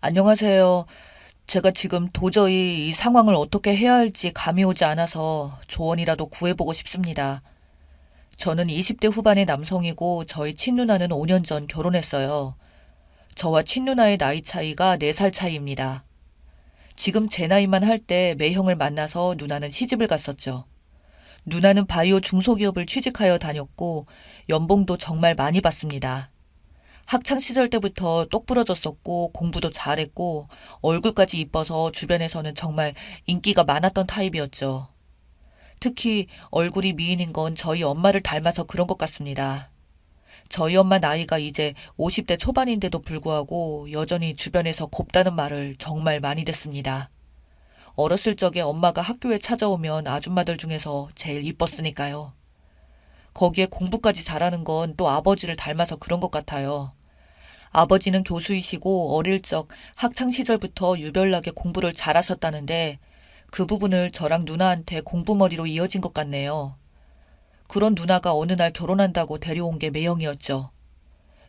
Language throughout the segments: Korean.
안녕하세요. 제가 지금 도저히 이 상황을 어떻게 해야 할지 감이 오지 않아서 조언이라도 구해보고 싶습니다. 저는 20대 후반의 남성이고 저희 친누나는 5년 전 결혼했어요. 저와 친누나의 나이 차이가 4살 차이입니다. 지금 제 나이만 할 때 매형을 만나서 누나는 시집을 갔었죠. 누나는 바이오 중소기업을 취직하여 다녔고 연봉도 정말 많이 받습니다. 학창 시절 때부터 똑부러졌었고 공부도 잘했고 얼굴까지 이뻐서 주변에서는 정말 인기가 많았던 타입이었죠. 특히 얼굴이 미인인 건 저희 엄마를 닮아서 그런 것 같습니다. 저희 엄마 나이가 이제 50대 초반인데도 불구하고 여전히 주변에서 곱다는 말을 정말 많이 듣습니다. 어렸을 적에 엄마가 학교에 찾아오면 아줌마들 중에서 제일 이뻤으니까요. 거기에 공부까지 잘하는 건 또 아버지를 닮아서 그런 것 같아요. 아버지는 교수이시고 어릴 적 학창 시절부터 유별나게 공부를 잘하셨다는데 그 부분을 저랑 누나한테 공부머리로 이어진 것 같네요. 그런 누나가 어느 날 결혼한다고 데려온 게 매형이었죠.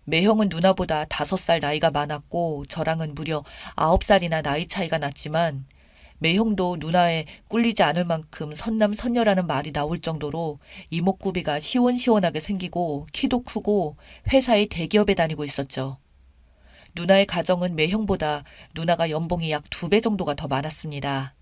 매형은 누나보다 5살 나이가 많았고 저랑은 무려 9살이나 나이 차이가 났지만 매형도 누나에 꿀리지 않을 만큼 선남선녀라는 말이 나올 정도로 이목구비가 시원시원하게 생기고 키도 크고 회사의 대기업에 다니고 있었죠. 누나의 가정은 매형보다 누나가 연봉이 약 2배 정도가 더 많았습니다.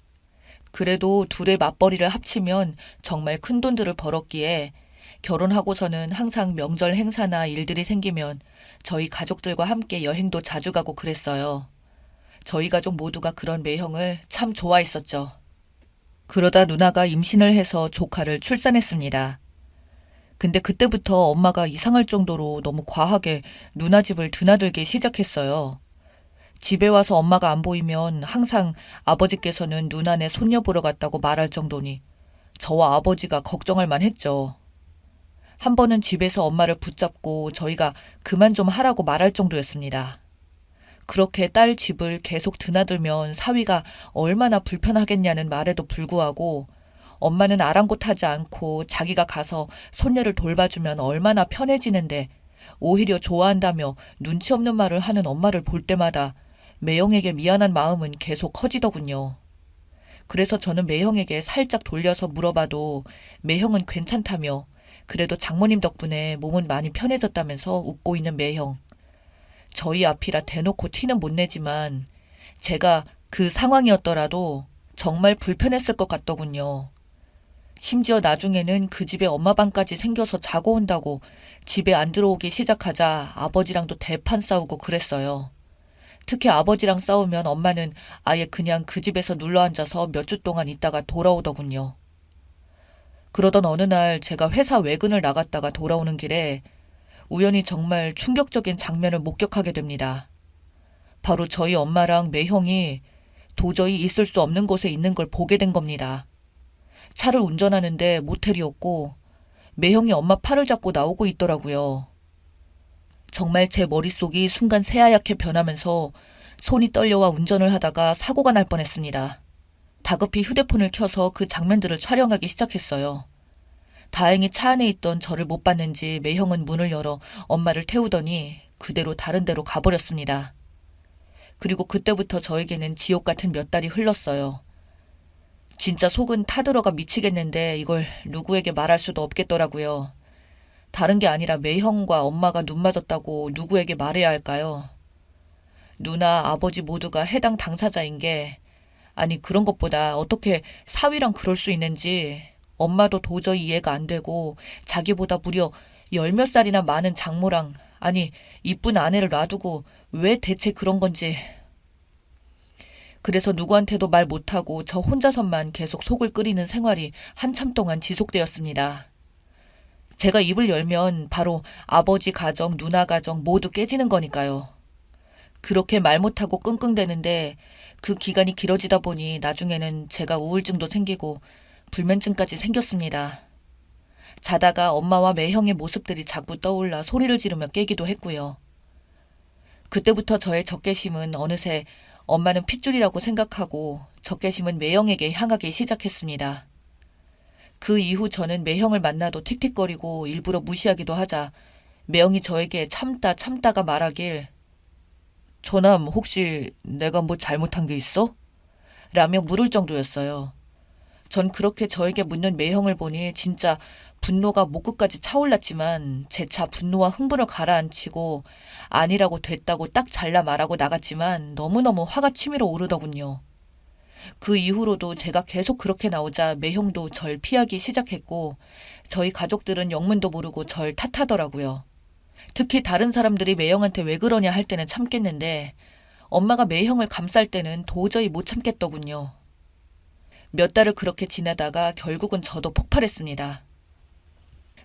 그래도 둘의 맞벌이를 합치면 정말 큰 돈들을 벌었기에 결혼하고서는 항상 명절 행사나 일들이 생기면 저희 가족들과 함께 여행도 자주 가고 그랬어요. 저희 가족 모두가 그런 매형을 참 좋아했었죠. 그러다 누나가 임신을 해서 조카를 출산했습니다. 근데 그때부터 엄마가 이상할 정도로 너무 과하게 누나 집을 드나들기 시작했어요. 집에 와서 엄마가 안 보이면 항상 아버지께서는 누나네 손녀 보러 갔다고 말할 정도니 저와 아버지가 걱정할 만했죠. 한 번은 집에서 엄마를 붙잡고 저희가 그만 좀 하라고 말할 정도였습니다. 그렇게 딸 집을 계속 드나들면 사위가 얼마나 불편하겠냐는 말에도 불구하고 엄마는 아랑곳하지 않고 자기가 가서 손녀를 돌봐주면 얼마나 편해지는데 오히려 좋아한다며 눈치 없는 말을 하는 엄마를 볼 때마다 매형에게 미안한 마음은 계속 커지더군요. 그래서 저는 매형에게 살짝 돌려서 물어봐도 매형은 괜찮다며 그래도 장모님 덕분에 몸은 많이 편해졌다면서 웃고 있는 매형. 저희 앞이라 대놓고 티는 못 내지만 제가 그 상황이었더라도 정말 불편했을 것 같더군요. 심지어 나중에는 그 집에 엄마 방까지 생겨서 자고 온다고 집에 안 들어오기 시작하자 아버지랑도 대판 싸우고 그랬어요. 특히 아버지랑 싸우면 엄마는 아예 그냥 그 집에서 눌러앉아서 몇 주 동안 있다가 돌아오더군요. 그러던 어느 날 제가 회사 외근을 나갔다가 돌아오는 길에 우연히 정말 충격적인 장면을 목격하게 됩니다. 바로 저희 엄마랑 매형이 도저히 있을 수 없는 곳에 있는 걸 보게 된 겁니다. 차를 운전하는데 모텔이었고 매형이 엄마 팔을 잡고 나오고 있더라고요. 정말 제 머릿속이 순간 새하얗게 변하면서 손이 떨려와 운전을 하다가 사고가 날 뻔했습니다. 다급히 휴대폰을 켜서 그 장면들을 촬영하기 시작했어요. 다행히 차 안에 있던 저를 못 봤는지 매형은 문을 열어 엄마를 태우더니 그대로 다른 데로 가버렸습니다. 그리고 그때부터 저에게는 지옥 같은 몇 달이 흘렀어요. 진짜 속은 타들어가 미치겠는데 이걸 누구에게 말할 수도 없겠더라고요. 다른 게 아니라 매형과 엄마가 눈 맞았다고 누구에게 말해야 할까요? 누나, 아버지 모두가 해당 당사자인 게 아니 그런 것보다 어떻게 사위랑 그럴 수 있는지 엄마도 도저히 이해가 안 되고 자기보다 무려 10몇 살이나 많은 장모랑 아니 이쁜 아내를 놔두고 왜 대체 그런 건지 그래서 누구한테도 말 못하고 저 혼자서만 계속 속을 끓이는 생활이 한참 동안 지속되었습니다. 제가 입을 열면 바로 아버지 가정, 누나 가정 모두 깨지는 거니까요. 그렇게 말 못하고 끙끙대는데 그 기간이 길어지다 보니 나중에는 제가 우울증도 생기고 불면증까지 생겼습니다. 자다가 엄마와 매형의 모습들이 자꾸 떠올라 소리를 지르며 깨기도 했고요. 그때부터 저의 적개심은 어느새 엄마는 핏줄이라고 생각하고 적개심은 매형에게 향하기 시작했습니다. 그 이후 저는 매형을 만나도 틱틱거리고 일부러 무시하기도 하자 매형이 저에게 참다 참다가 말하길 처남, 혹시 내가 뭐 잘못한 게 있어? 라며 물을 정도였어요. 전 그렇게 저에게 묻는 매형을 보니 진짜 분노가 목끝까지 차올랐지만 재차 분노와 흥분을 가라앉히고 아니라고 됐다고 딱 잘라 말하고 나갔지만 너무너무 화가 치밀어 오르더군요. 그 이후로도 제가 계속 그렇게 나오자 매형도 절 피하기 시작했고 저희 가족들은 영문도 모르고 절 탓하더라고요. 특히 다른 사람들이 매형한테 왜 그러냐 할 때는 참겠는데 엄마가 매형을 감쌀 때는 도저히 못 참겠더군요. 몇 달을 그렇게 지내다가 결국은 저도 폭발했습니다.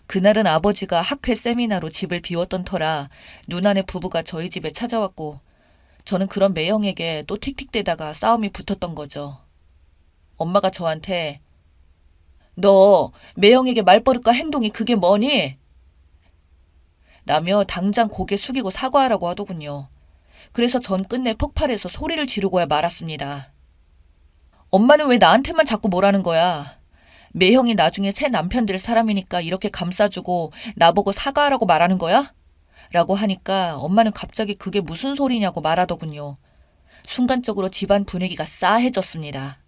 그날은 아버지가 학회 세미나로 집을 비웠던 터라 누나네 부부가 저희 집에 찾아왔고 저는 그런 매형에게 또 틱틱대다가 싸움이 붙었던 거죠. 엄마가 저한테 너 매형에게 말버릇과 행동이 그게 뭐니? 라며 당장 고개 숙이고 사과하라고 하더군요. 그래서 전 끝내 폭발해서 소리를 지르고야 말았습니다. 엄마는 왜 나한테만 자꾸 뭐라는 거야? 매형이 나중에 새 남편 될 사람이니까 이렇게 감싸주고 나보고 사과하라고 말하는 거야? 라고 하니까 엄마는 갑자기 그게 무슨 소리냐고 말하더군요. 순간적으로 집안 분위기가 싸해졌습니다.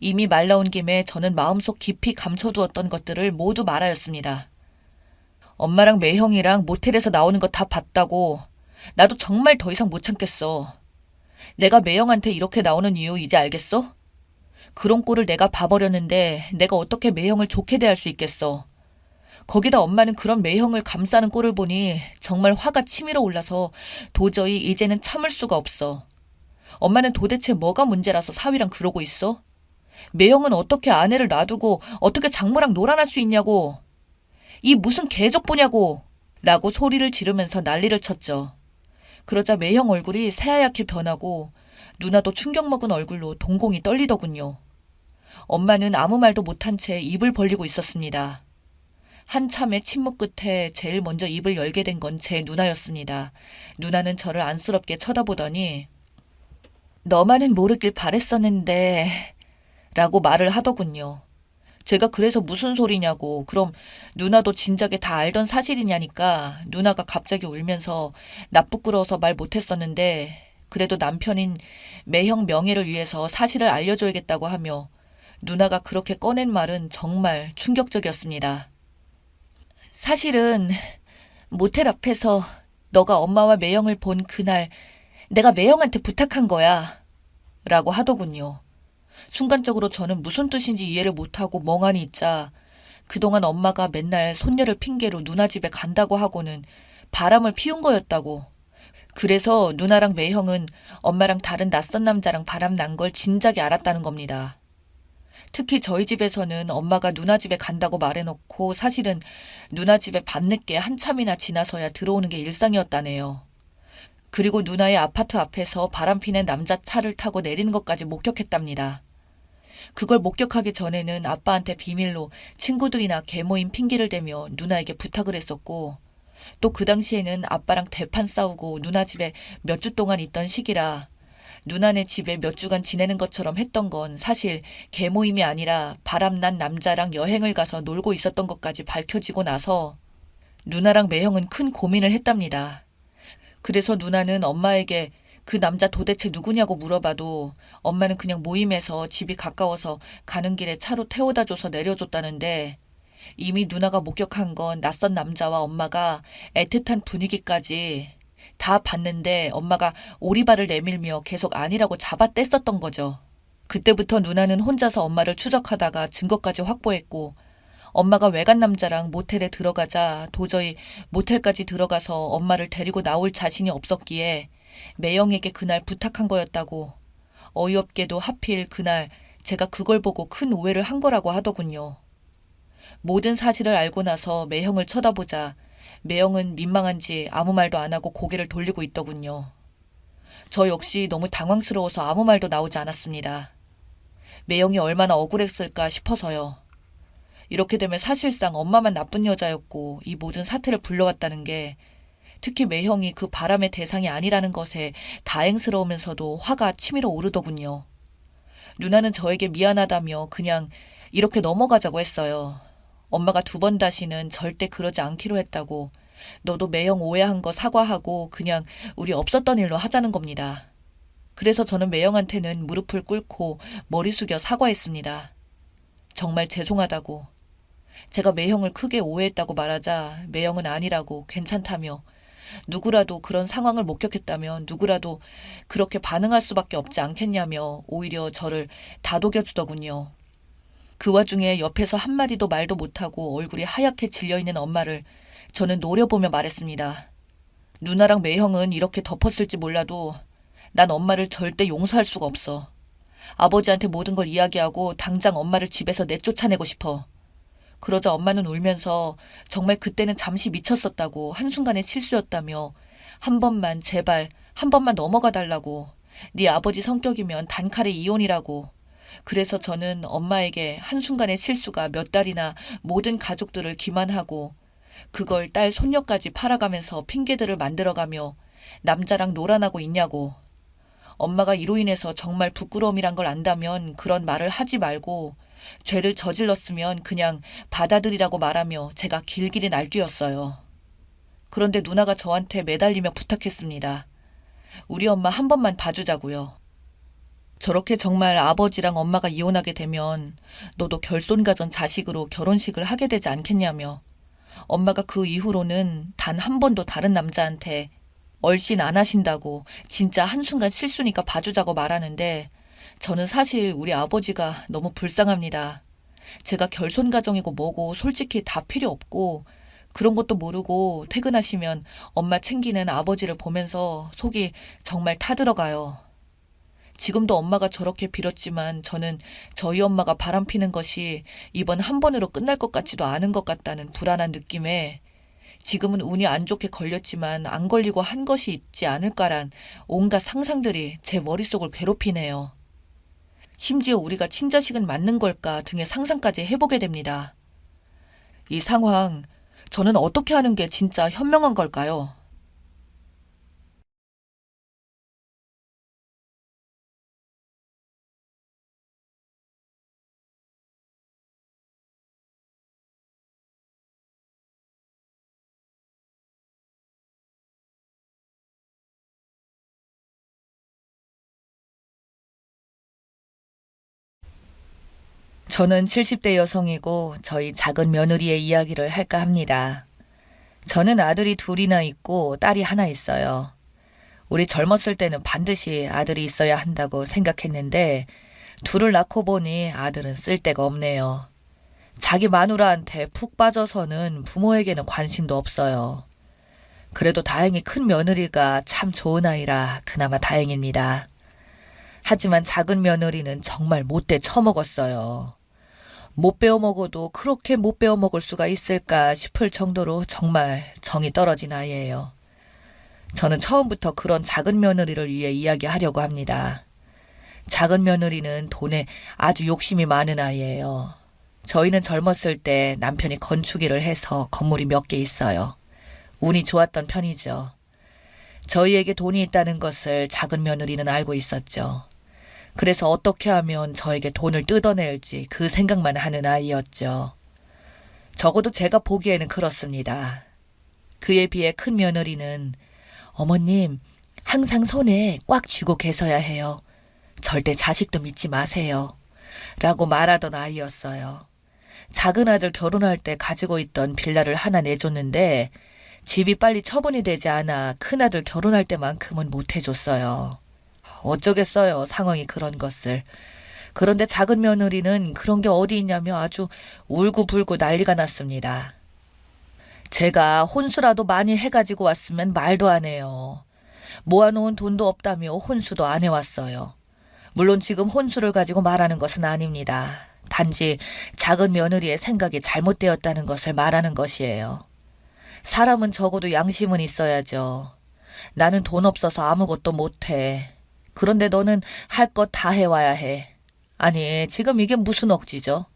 이미 말 나온 김에 저는 마음속 깊이 감춰두었던 것들을 모두 말하였습니다. 엄마랑 매형이랑 모텔에서 나오는 거 다 봤다고. 나도 정말 더 이상 못 참겠어. 내가 매형한테 이렇게 나오는 이유 이제 알겠어? 그런 꼴을 내가 봐버렸는데 내가 어떻게 매형을 좋게 대할 수 있겠어. 거기다 엄마는 그런 매형을 감싸는 꼴을 보니 정말 화가 치밀어 올라서 도저히 이제는 참을 수가 없어. 엄마는 도대체 뭐가 문제라서 사위랑 그러고 있어? 매형은 어떻게 아내를 놔두고 어떻게 장모랑 놀아날 수 있냐고. 이 무슨 개족보냐고. 라고 소리를 지르면서 난리를 쳤죠. 그러자 매형 얼굴이 새하얗게 변하고 누나도 충격 먹은 얼굴로 동공이 떨리더군요. 엄마는 아무 말도 못한 채 입을 벌리고 있었습니다. 한참의 침묵 끝에 제일 먼저 입을 열게 된 건 제 누나였습니다. 누나는 저를 안쓰럽게 쳐다보더니 너만은 모르길 바랬었는데 라고 말을 하더군요. 제가 그래서 무슨 소리냐고, 그럼 누나도 진작에 다 알던 사실이냐니까 누나가 갑자기 울면서 나 부끄러워서 말 못했었는데 그래도 남편인 매형 명예를 위해서 사실을 알려줘야겠다고 하며 누나가 그렇게 꺼낸 말은 정말 충격적이었습니다. 사실은 모텔 앞에서 너가 엄마와 매형을 본 그날 내가 매형한테 부탁한 거야 라고 하더군요. 순간적으로 저는 무슨 뜻인지 이해를 못하고 멍하니 있자 그동안 엄마가 맨날 손녀를 핑계로 누나 집에 간다고 하고는 바람을 피운 거였다고. 그래서 누나랑 매형은 엄마랑 다른 낯선 남자랑 바람 난 걸 진작에 알았다는 겁니다. 특히 저희 집에서는 엄마가 누나 집에 간다고 말해놓고 사실은 누나 집에 밤늦게 한참이나 지나서야 들어오는 게 일상이었다네요. 그리고 누나의 아파트 앞에서 바람피는 남자 차를 타고 내리는 것까지 목격했답니다. 그걸 목격하기 전에는 아빠한테 비밀로 친구들이나 계모임 핑계를 대며 누나에게 부탁을 했었고 또 그 당시에는 아빠랑 대판 싸우고 누나 집에 몇 주 동안 있던 시기라 누나네 집에 몇 주간 지내는 것처럼 했던 건 사실 계모임이 아니라 바람난 남자랑 여행을 가서 놀고 있었던 것까지 밝혀지고 나서 누나랑 매형은 큰 고민을 했답니다. 그래서 누나는 엄마에게 그 남자 도대체 누구냐고 물어봐도 엄마는 그냥 모임에서 집이 가까워서 가는 길에 차로 태워다 줘서 내려줬다는데 이미 누나가 목격한 건 낯선 남자와 엄마가 애틋한 분위기까지 다 봤는데 엄마가 오리발을 내밀며 계속 아니라고 잡아뗐었던 거죠. 그때부터 누나는 혼자서 엄마를 추적하다가 증거까지 확보했고 엄마가 외간 남자랑 모텔에 들어가자 도저히 모텔까지 들어가서 엄마를 데리고 나올 자신이 없었기에 매형에게 그날 부탁한 거였다고. 어이없게도 하필 그날 제가 그걸 보고 큰 오해를 한 거라고 하더군요. 모든 사실을 알고 나서 매형을 쳐다보자 매형은 민망한지 아무 말도 안 하고 고개를 돌리고 있더군요. 저 역시 너무 당황스러워서 아무 말도 나오지 않았습니다. 매형이 얼마나 억울했을까 싶어서요. 이렇게 되면 사실상 엄마만 나쁜 여자였고 이 모든 사태를 불러왔다는 게 특히 매형이 그 바람의 대상이 아니라는 것에 다행스러우면서도 화가 치밀어 오르더군요. 누나는 저에게 미안하다며 그냥 이렇게 넘어가자고 했어요. 엄마가 두 번 다시는 절대 그러지 않기로 했다고 너도 매형 오해한 거 사과하고 그냥 우리 없었던 일로 하자는 겁니다. 그래서 저는 매형한테는 무릎을 꿇고 머리 숙여 사과했습니다. 정말 죄송하다고. 제가 매형을 크게 오해했다고 말하자 매형은 아니라고 괜찮다며 누구라도 그런 상황을 목격했다면 누구라도 그렇게 반응할 수밖에 없지 않겠냐며 오히려 저를 다독여주더군요. 그 와중에 옆에서 한마디도 말도 못하고 얼굴이 하얗게 질려있는 엄마를 저는 노려보며 말했습니다. 누나랑 매형은 이렇게 덮었을지 몰라도 난 엄마를 절대 용서할 수가 없어. 아버지한테 모든 걸 이야기하고 당장 엄마를 집에서 내쫓아내고 싶어. 그러자 엄마는 울면서 정말 그때는 잠시 미쳤었다고 한순간의 실수였다며 한 번만 제발 한 번만 넘어가 달라고 네 아버지 성격이면 단칼에 이혼이라고 그래서 저는 엄마에게 한순간의 실수가 몇 달이나 모든 가족들을 기만하고 그걸 딸 손녀까지 팔아가면서 핑계들을 만들어가며 남자랑 놀아나고 있냐고 엄마가 이로 인해서 정말 부끄러움이란 걸 안다면 그런 말을 하지 말고 죄를 저질렀으면 그냥 받아들이라고 말하며 제가 길길이 날뛰었어요. 그런데 누나가 저한테 매달리며 부탁했습니다. 우리 엄마 한 번만 봐주자고요. 저렇게 정말 아버지랑 엄마가 이혼하게 되면 너도 결손가전 자식으로 결혼식을 하게 되지 않겠냐며 엄마가 그 이후로는 단 한 번도 다른 남자한테 얼씬 안 하신다고 진짜 한순간 실수니까 봐주자고 말하는데 저는 사실 우리 아버지가 너무 불쌍합니다. 제가 결손가정이고 뭐고 솔직히 다 필요 없고 그런 것도 모르고 퇴근하시면 엄마 챙기는 아버지를 보면서 속이 정말 타들어가요. 지금도 엄마가 저렇게 빌었지만 저는 저희 엄마가 바람피는 것이 이번 한 번으로 끝날 것 같지도 않은 것 같다는 불안한 느낌에 지금은 운이 안 좋게 걸렸지만 안 걸리고 한 것이 있지 않을까란 온갖 상상들이 제 머릿속을 괴롭히네요. 심지어 우리가 친자식은 맞는 걸까 등의 상상까지 해보게 됩니다. 이 상황, 저는 어떻게 하는 게 진짜 현명한 걸까요? 저는 70대 여성이고 저희 작은 며느리의 이야기를 할까 합니다. 저는 아들이 둘이나 있고 딸이 하나 있어요. 우리 젊었을 때는 반드시 아들이 있어야 한다고 생각했는데 둘을 낳고 보니 아들은 쓸데가 없네요. 자기 마누라한테 푹 빠져서는 부모에게는 관심도 없어요. 그래도 다행히 큰 며느리가 참 좋은 아이라 그나마 다행입니다. 하지만 작은 며느리는 정말 못돼 처먹었어요. 못 배워 먹어도 그렇게 못 배워 먹을 수가 있을까 싶을 정도로 정말 정이 떨어진 아이예요. 저는 처음부터 그런 작은 며느리를 위해 이야기하려고 합니다. 작은 며느리는 돈에 아주 욕심이 많은 아이예요. 저희는 젊었을 때 남편이 건축일을 해서 건물이 몇 개 있어요. 운이 좋았던 편이죠. 저희에게 돈이 있다는 것을 작은 며느리는 알고 있었죠. 그래서 어떻게 하면 저에게 돈을 뜯어낼지 그 생각만 하는 아이였죠. 적어도 제가 보기에는 그렇습니다. 그에 비해 큰 며느리는 어머님, 항상 손에 꽉 쥐고 계셔야 해요. 절대 자식도 믿지 마세요. 라고 말하던 아이였어요. 작은 아들 결혼할 때 가지고 있던 빌라를 하나 내줬는데 집이 빨리 처분이 되지 않아 큰아들 결혼할 때만큼은 못 해줬어요. 어쩌겠어요, 상황이 그런 것을. 그런데 작은 며느리는 그런 게 어디 있냐며 아주 울고불고 난리가 났습니다. 제가 혼수라도 많이 해가지고 왔으면 말도 안 해요. 모아놓은 돈도 없다며 혼수도 안 해왔어요. 물론 지금 혼수를 가지고 말하는 것은 아닙니다. 단지 작은 며느리의 생각이 잘못되었다는 것을 말하는 것이에요. 사람은 적어도 양심은 있어야죠. 나는 돈 없어서 아무것도 못해. 그런데 너는 할 것 다 해와야 해. 아니, 지금 이게 무슨 억지죠?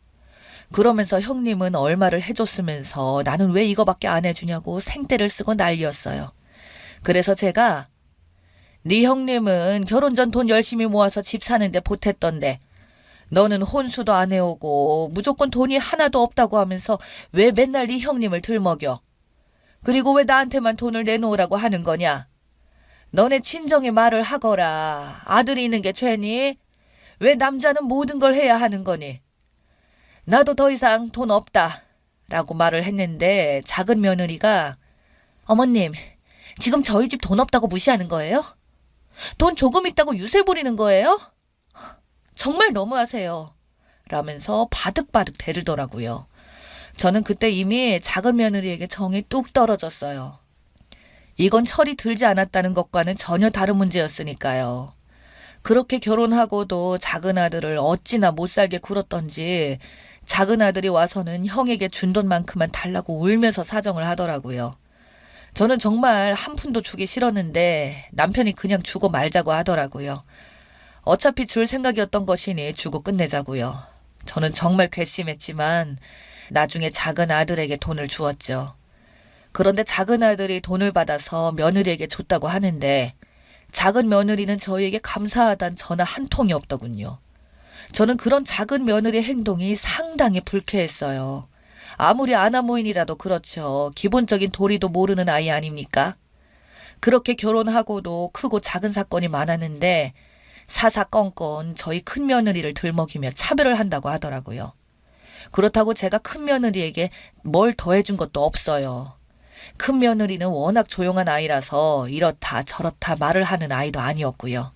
그러면서 형님은 얼마를 해줬으면서 나는 왜 이거밖에 안 해주냐고 생떼를 쓰고 난리였어요. 그래서 제가 네 형님은 결혼 전 돈 열심히 모아서 집 사는데 보탰던데 너는 혼수도 안 해오고 무조건 돈이 하나도 없다고 하면서 왜 맨날 네 형님을 들먹여? 그리고 왜 나한테만 돈을 내놓으라고 하는 거냐? 너네 친정에 말을 하거라. 아들이 있는 게 죄니? 왜 남자는 모든 걸 해야 하는 거니? 나도 더 이상 돈 없다. 라고 말을 했는데 작은 며느리가 어머님, 지금 저희 집 돈 없다고 무시하는 거예요? 돈 조금 있다고 유세 부리는 거예요? 정말 너무하세요. 라면서 바득바득 대들더라고요. 저는 그때 이미 작은 며느리에게 정이 뚝 떨어졌어요. 이건 철이 들지 않았다는 것과는 전혀 다른 문제였으니까요. 그렇게 결혼하고도 작은 아들을 어찌나 못살게 굴었던지 작은 아들이 와서는 형에게 준 돈만큼만 달라고 울면서 사정을 하더라고요. 저는 정말 한 푼도 주기 싫었는데 남편이 그냥 주고 말자고 하더라고요. 어차피 줄 생각이었던 것이니 주고 끝내자고요. 저는 정말 괘씸했지만 나중에 작은 아들에게 돈을 주었죠. 그런데 작은 아들이 돈을 받아서 며느리에게 줬다고 하는데 작은 며느리는 저희에게 감사하단 전화 한 통이 없더군요. 저는 그런 작은 며느리 행동이 상당히 불쾌했어요. 아무리 아나무인이라도 그렇죠. 기본적인 도리도 모르는 아이 아닙니까? 그렇게 결혼하고도 크고 작은 사건이 많았는데 사사건건 저희 큰 며느리를 들먹이며 차별을 한다고 하더라고요. 그렇다고 제가 큰 며느리에게 뭘 더해준 것도 없어요. 큰 며느리는 워낙 조용한 아이라서 이렇다 저렇다 말을 하는 아이도 아니었고요.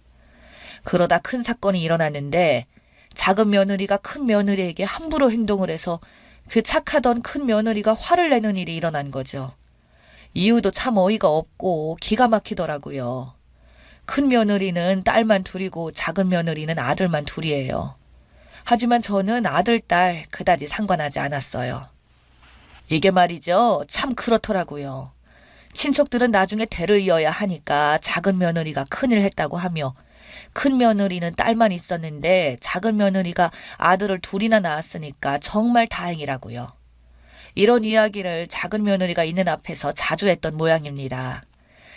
그러다 큰 사건이 일어났는데 작은 며느리가 큰 며느리에게 함부로 행동을 해서 그 착하던 큰 며느리가 화를 내는 일이 일어난 거죠. 이유도 참 어이가 없고 기가 막히더라고요. 큰 며느리는 딸만 둘이고 작은 며느리는 아들만 둘이에요. 하지만 저는 아들, 딸 그다지 상관하지 않았어요. 이게 말이죠. 참 그렇더라고요. 친척들은 나중에 대를 이어야 하니까 작은 며느리가 큰일 했다고 하며 큰 며느리는 딸만 있었는데 작은 며느리가 아들을 둘이나 낳았으니까 정말 다행이라고요. 이런 이야기를 작은 며느리가 있는 앞에서 자주 했던 모양입니다.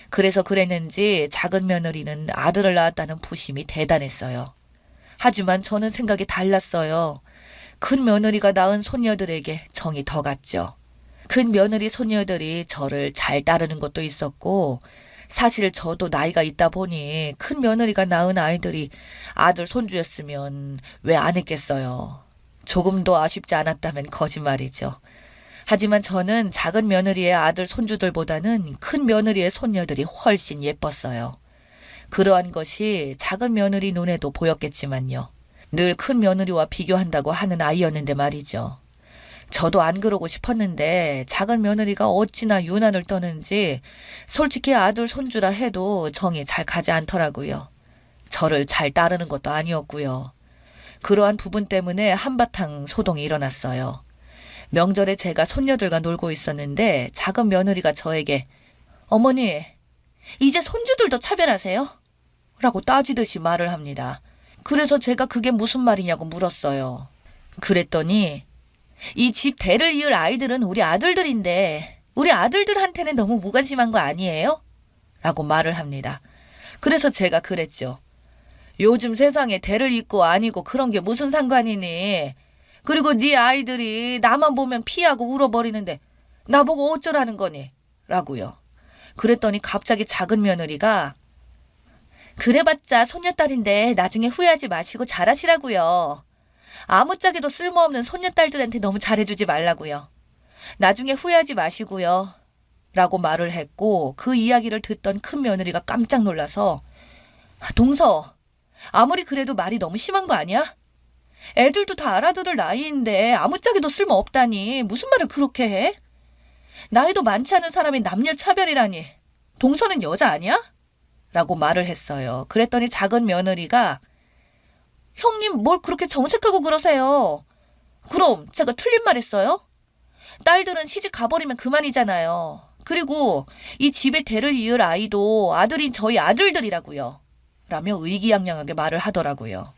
그래서 그랬는지 작은 며느리는 아들을 낳았다는 부심이 대단했어요. 하지만 저는 생각이 달랐어요. 큰 며느리가 낳은 손녀들에게 정이 더 갔죠. 큰 며느리 손녀들이 저를 잘 따르는 것도 있었고 사실 저도 나이가 있다 보니 큰 며느리가 낳은 아이들이 아들 손주였으면 왜 안 했겠어요. 조금도 아쉽지 않았다면 거짓말이죠. 하지만 저는 작은 며느리의 아들 손주들보다는 큰 며느리의 손녀들이 훨씬 예뻤어요. 그러한 것이 작은 며느리 눈에도 보였겠지만요. 늘 큰 며느리와 비교한다고 하는 아이였는데 말이죠. 저도 안 그러고 싶었는데 작은 며느리가 어찌나 유난을 떠는지 솔직히 아들 손주라 해도 정이 잘 가지 않더라고요. 저를 잘 따르는 것도 아니었고요. 그러한 부분 때문에 한바탕 소동이 일어났어요. 명절에 제가 손녀들과 놀고 있었는데 작은 며느리가 저에게 어머니, 이제 손주들도 차별하세요? 라고 따지듯이 말을 합니다. 그래서 제가 그게 무슨 말이냐고 물었어요. 그랬더니 이 집 대를 이을 아이들은 우리 아들들인데 우리 아들들한테는 너무 무관심한 거 아니에요? 라고 말을 합니다. 그래서 제가 그랬죠. 요즘 세상에 대를 잇고 아니고 그런 게 무슨 상관이니? 그리고 네 아이들이 나만 보면 피하고 울어버리는데 나보고 어쩌라는 거니? 라고요. 그랬더니 갑자기 작은 며느리가 그래봤자 손녀딸인데 나중에 후회하지 마시고 잘하시라고요. 아무짝에도 쓸모없는 손녀딸들한테 너무 잘해주지 말라고요. 나중에 후회하지 마시고요. 라고 말을 했고 그 이야기를 듣던 큰 며느리가 깜짝 놀라서 동서, 아무리 그래도 말이 너무 심한 거 아니야? 애들도 다 알아들을 나이인데 아무짝에도 쓸모없다니 무슨 말을 그렇게 해? 나이도 많지 않은 사람이 남녀 차별이라니. 동서는 여자 아니야? 라고 말을 했어요. 그랬더니 작은 며느리가 형님 뭘 그렇게 정색하고 그러세요? 그럼 제가 틀린 말 했어요? 딸들은 시집 가버리면 그만이잖아요. 그리고 이 집에 대를 이을 아이도 아들인 저희 아들들이라고요. 라며 의기양양하게 말을 하더라고요.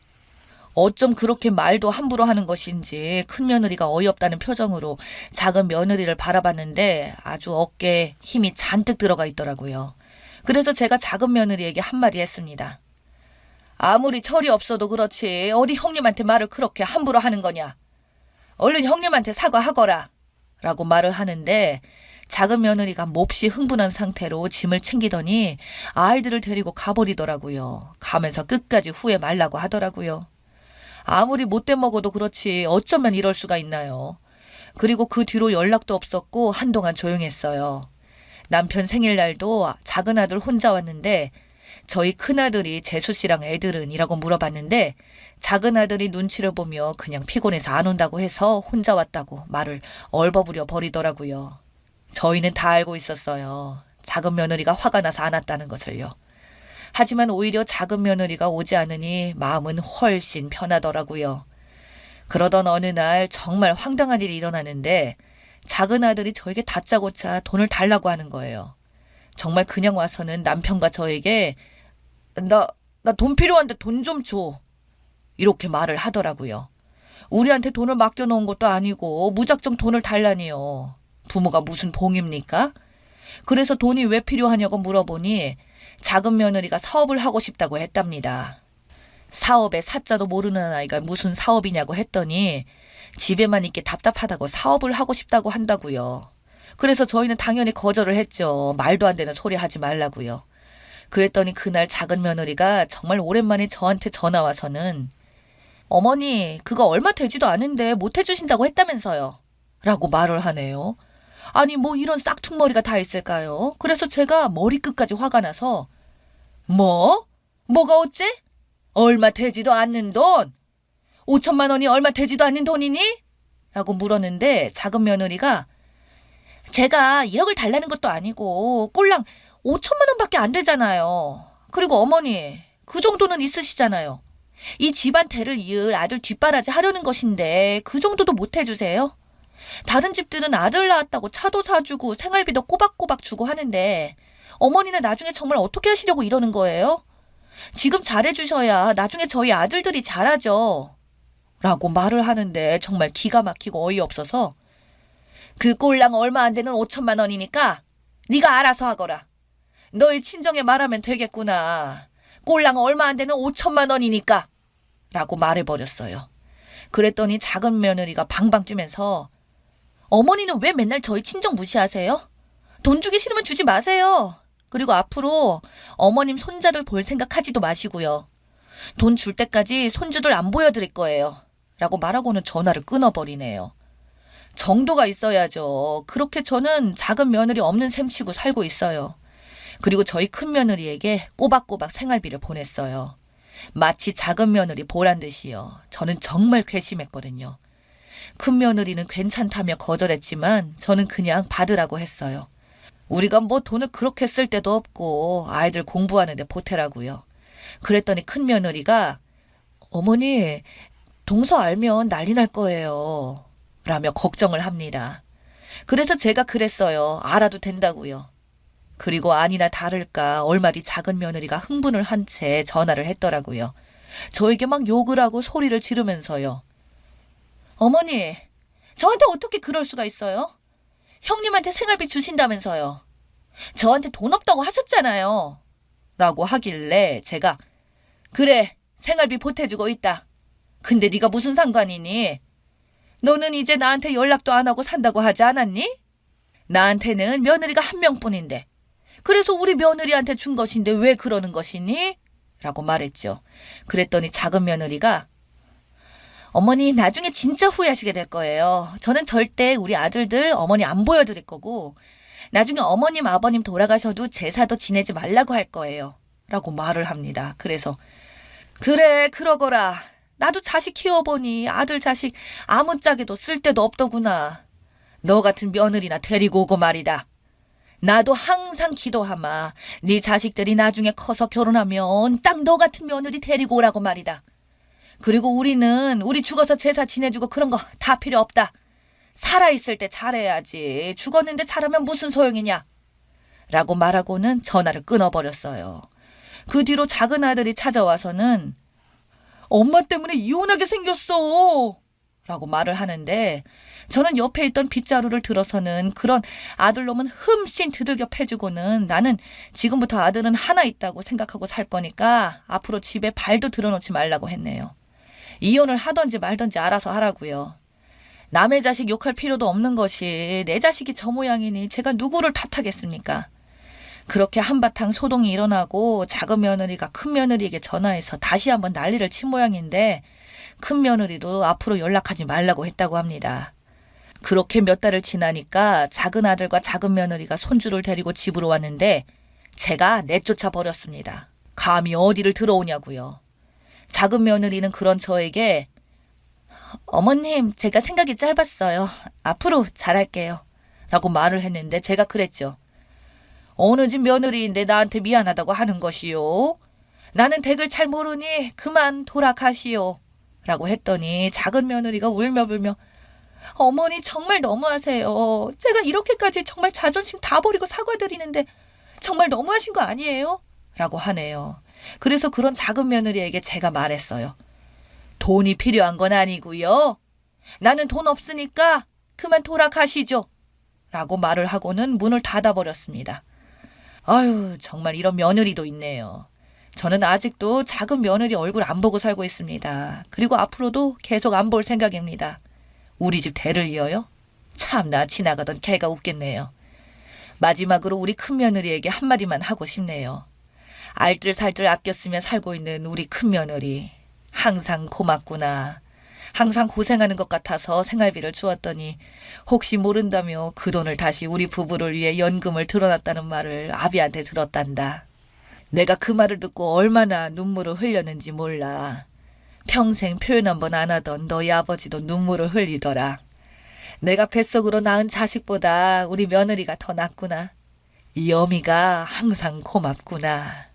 어쩜 그렇게 말도 함부로 하는 것인지 큰 며느리가 어이없다는 표정으로 작은 며느리를 바라봤는데 아주 어깨에 힘이 잔뜩 들어가 있더라고요. 그래서 제가 작은 며느리에게 한마디 했습니다. 아무리 철이 없어도 그렇지 어디 형님한테 말을 그렇게 함부로 하는 거냐. 얼른 형님한테 사과하거라. 라고 말을 하는데 작은 며느리가 몹시 흥분한 상태로 짐을 챙기더니 아이들을 데리고 가버리더라고요. 가면서 끝까지 후회 말라고 하더라고요. 아무리 못돼 먹어도 그렇지 어쩌면 이럴 수가 있나요. 그리고 그 뒤로 연락도 없었고 한동안 조용했어요. 남편 생일날도 작은 아들 혼자 왔는데 저희 큰아들이 재수 씨랑 애들은 이라고 물어봤는데 작은 아들이 눈치를 보며 그냥 피곤해서 안 온다고 해서 혼자 왔다고 말을 얼버무려 버리더라고요. 저희는 다 알고 있었어요. 작은 며느리가 화가 나서 안 왔다는 것을요. 하지만 오히려 작은 며느리가 오지 않으니 마음은 훨씬 편하더라고요. 그러던 어느 날 정말 황당한 일이 일어나는데 작은 아들이 저에게 다짜고짜 돈을 달라고 하는 거예요. 정말 그냥 와서는 남편과 저에게 나 돈 필요한데 돈 좀 줘. 이렇게 말을 하더라고요. 우리한테 돈을 맡겨놓은 것도 아니고 무작정 돈을 달라니요. 부모가 무슨 봉입니까? 그래서 돈이 왜 필요하냐고 물어보니 작은 며느리가 사업을 하고 싶다고 했답니다. 사업에 사자도 모르는 아이가 무슨 사업이냐고 했더니 집에만 있기 답답하다고 사업을 하고 싶다고 한다고요. 그래서 저희는 당연히 거절을 했죠. 말도 안 되는 소리 하지 말라고요. 그랬더니 그날 작은 며느리가 정말 오랜만에 저한테 전화 와서는 어머니 그거 얼마 되지도 않은데 못 해주신다고 했다면서요. 라고 말을 하네요. 아니 뭐 이런 싹퉁머리가 다 있을까요? 그래서 제가 머리끝까지 화가 나서 뭐가 어째? 얼마 되지도 않는 돈? 5천만 원이 얼마 되지도 않는 돈이니? 라고 물었는데 작은 며느리가 제가 1억을 달라는 것도 아니고 꼴랑 5천만 원밖에 안 되잖아요. 그리고 어머니 그 정도는 있으시잖아요. 이 집안 대를 이을 아들 뒷바라지 하려는 것인데 그 정도도 못 해주세요? 다른 집들은 아들 낳았다고 차도 사주고 생활비도 꼬박꼬박 주고 하는데 어머니는 나중에 정말 어떻게 하시려고 이러는 거예요? 지금 잘해주셔야 나중에 저희 아들들이 잘하죠. 라고 말을 하는데 정말 기가 막히고 어이없어서 그 꼴랑 얼마 안 되는 5천만 원이니까 네가 알아서 하거라. 너희 친정에 말하면 되겠구나. 꼴랑 얼마 안 되는 5천만 원이니까 라고 말해버렸어요. 그랬더니 작은 며느리가 방방 뛰면서 어머니는 왜 맨날 저희 친정 무시하세요? 돈 주기 싫으면 주지 마세요. 그리고 앞으로 어머님 손자들 볼 생각하지도 마시고요. 돈 줄 때까지 손주들 안 보여드릴 거예요. 라고 말하고는 전화를 끊어버리네요. 정도가 있어야죠. 그렇게 저는 작은 며느리 없는 셈치고 살고 있어요. 그리고 저희 큰 며느리에게 꼬박꼬박 생활비를 보냈어요. 마치 작은 며느리 보란 듯이요. 저는 정말 괘씸했거든요. 큰 며느리는 괜찮다며 거절했지만 저는 그냥 받으라고 했어요. 우리가 뭐 돈을 그렇게 쓸 데도 없고 아이들 공부하는데 보태라고요. 그랬더니 큰 며느리가 어머니 동서 알면 난리 날 거예요. 라며 걱정을 합니다. 그래서 제가 그랬어요. 알아도 된다고요. 그리고 아니나 다를까 얼마 뒤 작은 며느리가 흥분을 한 채 전화를 했더라고요. 저에게 막 욕을 하고 소리를 지르면서요. 어머니, 저한테 어떻게 그럴 수가 있어요? 형님한테 생활비 주신다면서요. 저한테 돈 없다고 하셨잖아요. 라고 하길래 제가 그래, 생활비 보태주고 있다. 근데 네가 무슨 상관이니? 너는 이제 나한테 연락도 안 하고 산다고 하지 않았니? 나한테는 며느리가 한 명뿐인데 그래서 우리 며느리한테 준 것인데 왜 그러는 것이니? 라고 말했죠. 그랬더니 작은 며느리가 어머니 나중에 진짜 후회하시게 될 거예요. 저는 절대 우리 아들들 어머니 안 보여드릴 거고 나중에 어머님 아버님 돌아가셔도 제사도 지내지 말라고 할 거예요. 라고 말을 합니다. 그래서 그래 그러거라. 나도 자식 키워보니 아들 자식 아무짝에도 쓸데도 없더구나. 너 같은 며느리나 데리고 오고 말이다. 나도 항상 기도하마. 네 자식들이 나중에 커서 결혼하면 딱 너 같은 며느리 데리고 오라고 말이다. 그리고 우리는 우리 죽어서 제사 지내주고 그런 거 다 필요 없다. 살아있을 때 잘해야지. 죽었는데 잘하면 무슨 소용이냐. 라고 말하고는 전화를 끊어버렸어요. 그 뒤로 작은 아들이 찾아와서는 엄마 때문에 이혼하게 생겼어. 라고 말을 하는데 저는 옆에 있던 빗자루를 들어서는 그런 아들놈은 흠씬 두들겨 패주고는 나는 지금부터 아들은 하나 있다고 생각하고 살 거니까 앞으로 집에 발도 들어놓지 말라고 했네요. 이혼을 하던지 말던지 알아서 하라고요. 남의 자식 욕할 필요도 없는 것이 내 자식이 저 모양이니 제가 누구를 탓하겠습니까? 그렇게 한바탕 소동이 일어나고 작은 며느리가 큰 며느리에게 전화해서 다시 한번 난리를 친 모양인데 큰 며느리도 앞으로 연락하지 말라고 했다고 합니다. 그렇게 몇 달을 지나니까 작은 아들과 작은 며느리가 손주를 데리고 집으로 왔는데 제가 내쫓아 버렸습니다. 감히 어디를 들어오냐고요. 작은 며느리는 그런 저에게 어머님, 제가 생각이 짧았어요. 앞으로 잘할게요. 라고 말을 했는데 제가 그랬죠. 어느 집 며느리인데 나한테 미안하다고 하는 것이요. 나는 댁을 잘 모르니 그만 돌아가시오. 라고 했더니 작은 며느리가 울며불며 어머니 정말 너무하세요. 제가 이렇게까지 정말 자존심 다 버리고 사과드리는데 정말 너무하신 거 아니에요? 라고 하네요. 그래서 그런 작은 며느리에게 제가 말했어요. 돈이 필요한 건 아니고요. 나는 돈 없으니까 그만 돌아가시죠. 라고 말을 하고는 문을 닫아버렸습니다. 아유, 정말 이런 며느리도 있네요. 저는 아직도 작은 며느리 얼굴 안 보고 살고 있습니다. 그리고 앞으로도 계속 안 볼 생각입니다. 우리 집 대를 이어요? 참나 지나가던 개가 웃겠네요. 마지막으로 우리 큰며느리에게 한마디만 하고 싶네요. 알뜰살뜰 아껴 쓰며 살고 있는 우리 큰며느리. 항상 고맙구나. 항상 고생하는 것 같아서 생활비를 주었더니 혹시 모른다며 그 돈을 다시 우리 부부를 위해 연금을 들어놨다는 말을 아비한테 들었단다. 내가 그 말을 듣고 얼마나 눈물을 흘렸는지 몰라. 평생 표현 한번 안 하던 너희 아버지도 눈물을 흘리더라. 내가 뱃속으로 낳은 자식보다 우리 며느리가 더 낫구나. 이 어미가 항상 고맙구나.